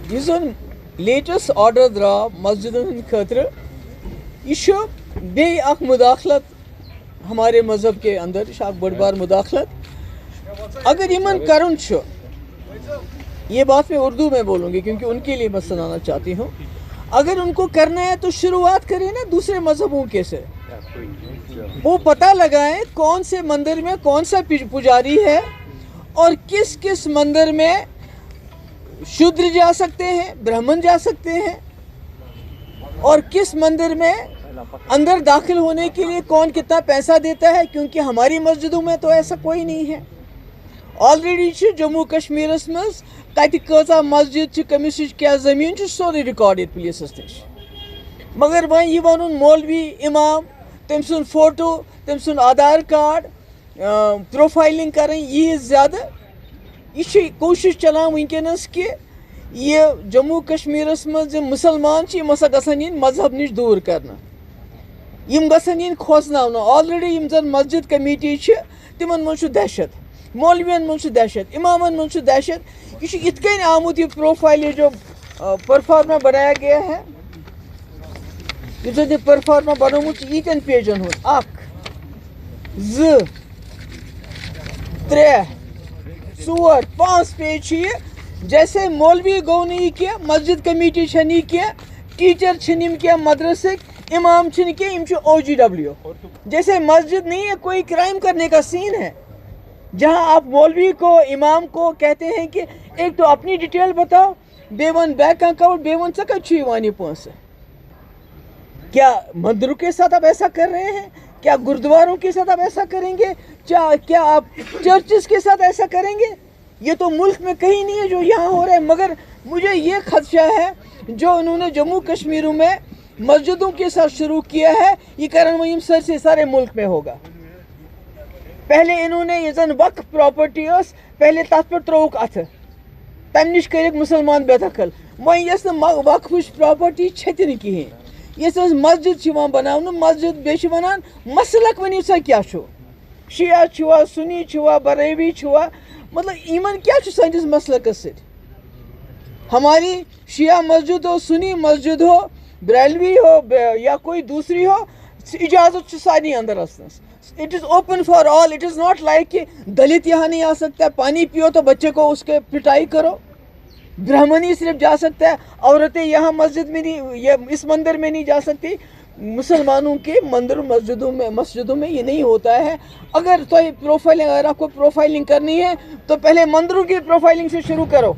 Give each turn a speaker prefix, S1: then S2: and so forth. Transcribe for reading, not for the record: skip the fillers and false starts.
S1: یہ زن latest order درا مسجدن ہند خاطر یہ بیٚیہِ اکھ مداخلت ہمارے مذہب کے اندر یہ بڑ بار مداخلت اگر یمن کرن چھُ یہ بات میں اردو میں بولوں گی کیونکہ ان کے لیے میں سنانا چاہتی ہوں اگر ان کو کرنا ہے تو شروعات کریں نا دوسرے مذہبوں کے سے وہ پتہ لگائیں کون سے مندر میں کون سا پجاری ہے اور کس کس مندر میں شودر جا سکتے ہیں برہمن جا سکتے ہیں اور کس مندر میں اندر داخل ہونے کے لیے کون کتنا پیسہ دیتا ہے کیونکہ ہماری مسجدوں میں تو ایسا کوئی نہیں ہے آلریڈی جموں کشمیر مز کت کۭژاہ مسجد کمس کیا زمین سورُے ریکارڈ یت پولیسس نش مگر وۄنۍ یہ ون مولوی امام تم سن فوٹو تم سن آدھار کارڈ پروفائلنگ کریں یہ زیادہ یہ کوشش چلان ونکس کہ یہ جموں کشمیر مز مسلمان ہسا گژھن ین مذہب نش دور کرنا گژھن ین کھوژناونہٕ آلریڈی یم زن مسجد کمیٹی تمن من دہشت مولوین من دہشت امامن من دہشت یہ ات کن آمت یہ پروفائل یہ جو پرفارما بنایا گیا ہے یہ زن یہ پرفارما بنومت یتن پیجن ہند اکھ زٕ ترٛےٚ ژور پانٛژھ پیج یہ جیسے مولوی گو نہیں کیا مسجد کمیٹی نہیں کیا ٹیچر یم کیا مدرسک امام کیا یم OGW جیسے مسجد نہیں ہے کوئی کرائم کرنے کا سین ہے جہاں آپ مولوی کو امام کو کہتے ہیں کہ ایک تو اپنی ڈیٹیل بتاؤ بے ون بینک اکاؤنٹ بے ون ثی پونسہ کیا مندروں کے ساتھ آپ ایسا کر رہے ہیں کیا گردواروں کے ساتھ آپ ایسا کریں گے کیا آپ چرچز کے ساتھ ایسا کریں گے یہ تو ملک میں کہیں نہیں ہے جو یہاں ہو رہا ہے مگر مجھے یہ خدشہ ہے جو انہوں نے جموں کشمیروں میں مسجدوں کے ساتھ شروع کیا ہے یہ کرن ویم سر سے سارے ملک میں ہوگا پہلے انہوں نے یہ زن وقف پراپرٹی پہلے تک پہ تروک اتھ تم نش کرک مسلمان بے دخل وۄنۍ یس وقف پراپرٹی چھتہ کہین یس مسجد بناونہٕ مسجد بیٚیہِ ونان مسلک ؤنِو سا کیا چھُ شیعہ چھوا سنی چھوا بریوی چھوا مطلب یمن کیا چھُ سٲنِس مسلکس سۭتۍ ہماری شیعہ مسجد ہو سنی مسجد ہو بریلوی ہو یا کوئی دوسری ہو اجازت سارے اندر اچنس it is open for all it is not like کہ دلت یہاں نہیں آ سکتا ہے پانی پیو تو بچے کو اس کے پٹائی کرو برہمن ہی صرف جا سکتا ہے عورتیں یہاں مسجد میں نہیں یہ اس مندر میں نہیں جا سکتی مسلمانوں کے مسجدوں میں یہ نہیں ہوتا ہے اگر آپ کو پروفائلنگ کرنی ہے تو پہلے مندروں کی پروفائلنگ سے شروع کرو